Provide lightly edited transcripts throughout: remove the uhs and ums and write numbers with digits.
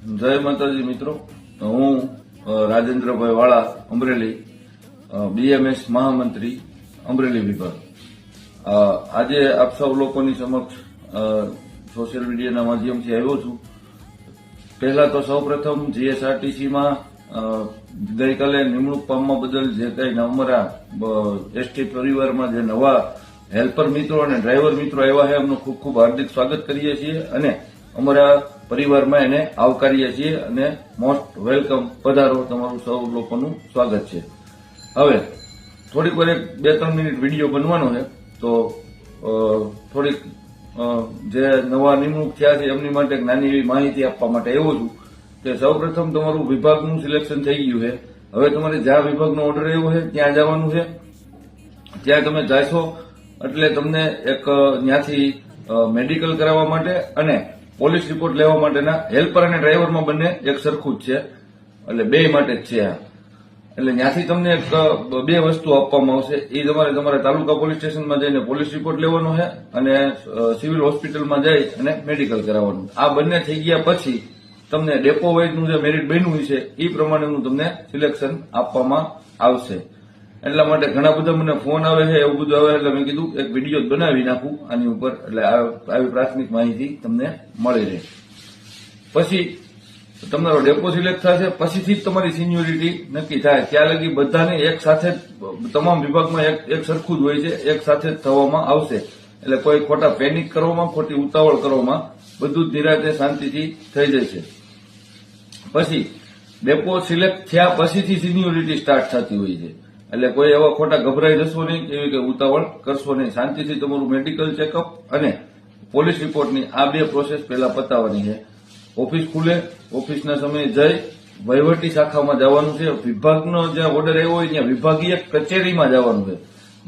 જય માતાજી મિત્રો, હું રાજેન્દ્રભાઈ વાળા, અમરેલી, બીએમએસ મહામંત્રી, અમરેલી વિભાગ. આજે આપ સૌ લોકોની સમક્ષ સોશિયલ મીડિયાના માધ્યમથી આવ્યો છું. પહેલા તો સૌપ્રથમ જીએસઆરટીસીમાં ગઈકાલે નિમણૂક પામવા બદલ જે કંઈ અમારા એસટી પરિવારમાં જે નવા હેલ્પર મિત્રો અને ડ્રાઈવર મિત્રો આવ્યા છે એમનું ખૂબ ખૂબ હાર્દિક સ્વાગત કરીએ છીએ અને અમારા પરિવારમાં એને આવકારીએ છીએ અને મોસ્ટ વેલકમ, પધારો, તમારું સૌ લોકોનું સ્વાગત છે. હવે થોડીક વાર 2-3 મિનિટ વિડીયો બનવાનો છે, તો થોડીક જે નવા નિમણૂક થયા છે એમની માટે એક નાની એવી માહિતી આપવા માટે આવ્યો છું કે સૌપ્રથમ તમારું વિભાગનું સિલેક્શન થઈ ગયું છે. હવે તમારે જ્યાં વિભાગનો ઓર્ડર આવ્યો છે ત્યાં જવાનું છે. ત્યાં તમે જશો એટલે તમને એક ત્યાંથી મેડિકલ કરાવવા માટે અને પોલીસ રિપોર્ટ લેવા માટેના હેલ્પર અને ડ્રાઈવરમાં બંને એક સરખું જ છે, એટલે બે માટે જ છે. એટલે ત્યાંથી તમને એક 2 વસ્તુ આપવામાં આવશે. એ તમારે તમારા તાલુકા પોલીસ સ્ટેશનમાં જઈને પોલીસ રિપોર્ટ લેવાનો છે અને સિવિલ હોસ્પિટલમાં જઈ અને મેડિકલ કરાવવાનું. આ બંને થઈ ગયા પછી તમને ડેપો વાઇઝનું જે મેરિટ બન્યું છે એ પ્રમાણેનું તમને સિલેક્શન આપવામાં આવશે. એટલા માટે ઘણા બધા મને ફોન આવે છે, એવું બધું આવે એટલે મેં કીધું એક વિડીયો બનાવી નાખું આની ઉપર, એટલે આવી પ્રાથમિક માહિતી તમને મળી રહે. પછી તમારો ડેપો સિલેક્ટ થશે, પછીથી જ તમારી સિનિયોરિટી નક્કી થાય. ત્યાં લગી બધાને એક સાથે તમામ વિભાગમાં એક સરખું જ હોય છે, એક સાથે જ થવામાં આવશે. એટલે કોઈ ખોટા પેનિક કરવામાં, ખોટી ઉતાવળ કરવામાં બધું જ નિરાતે શાંતિથી થઈ જશે. પછી ડેપો સિલેક્ટ થયા પછીથી સિનિયોરિટી સ્ટાર્ટ થતી હોય છે. એટલે કોઈ એવા ખોટા ગભરાઈ જશો નહીં, એવી કે ઉતાવળ કરશો નહીં. શાંતિથી તમારું મેડિકલ ચેકઅપ અને પોલીસ રિપોર્ટની આ 2 પ્રોસેસ પહેલા પતાવવાની છે. ઓફિસ ખુલે, ઓફિસના સમયે જઈ વહીવટી શાખામાં જવાનું છે. વિભાગનો જ્યાં ઓર્ડર આવ્યો હોય ત્યાં વિભાગીય કચેરીમાં જવાનું છે.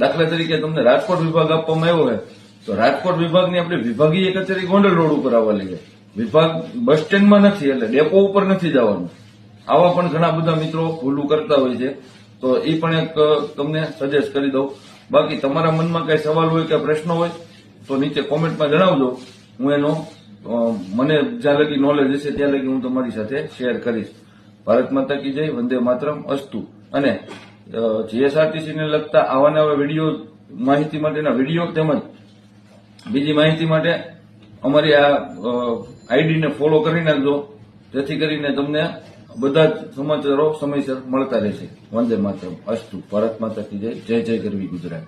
દાખલા તરીકે તમને રાજકોટ વિભાગ આપવામાં આવ્યો છે તો રાજકોટ વિભાગની આપણે વિભાગીય કચેરી ગોંડલ રોડ ઉપર આવવાની છે. વિભાગ બસ સ્ટેન્ડમાં નથી, એટલે ડેપો ઉપર નથી જવાનું. આવા પણ ઘણા બધા મિત્રો ભૂલું કરતા હોય છે, તો એ પણ એક તમને સજેસ્ટ કરી દઉં. બાકી તમારા મનમાં કઈ સવાલ હોય કે પ્રશ્ન હોય તો નીચે કોમેન્ટમાં જણાવજો. હું એનો મને જ્યાં લગી નોલેજ હશે ત્યાં લગી હું તમારી સાથે શેર કરીશ. ભારત માતા કી જય, વંદે માતરમ, અસ્તુ. અને જીએસઆરટીસીને લગતા આવા નવા વિડીયો, માહિતી માટેના વિડીયો તેમજ બીજી માહિતી માટે અમારી આ આઈડીને ફોલો કરી નાખજો, જેથી કરીને તમને બધા જ સમાચારો સમયસર મળતા રહેશે. વંદે માતરમ, અસ્તુ. ભારત માતા કી જય, જય જય ગરવી ગુજરાત.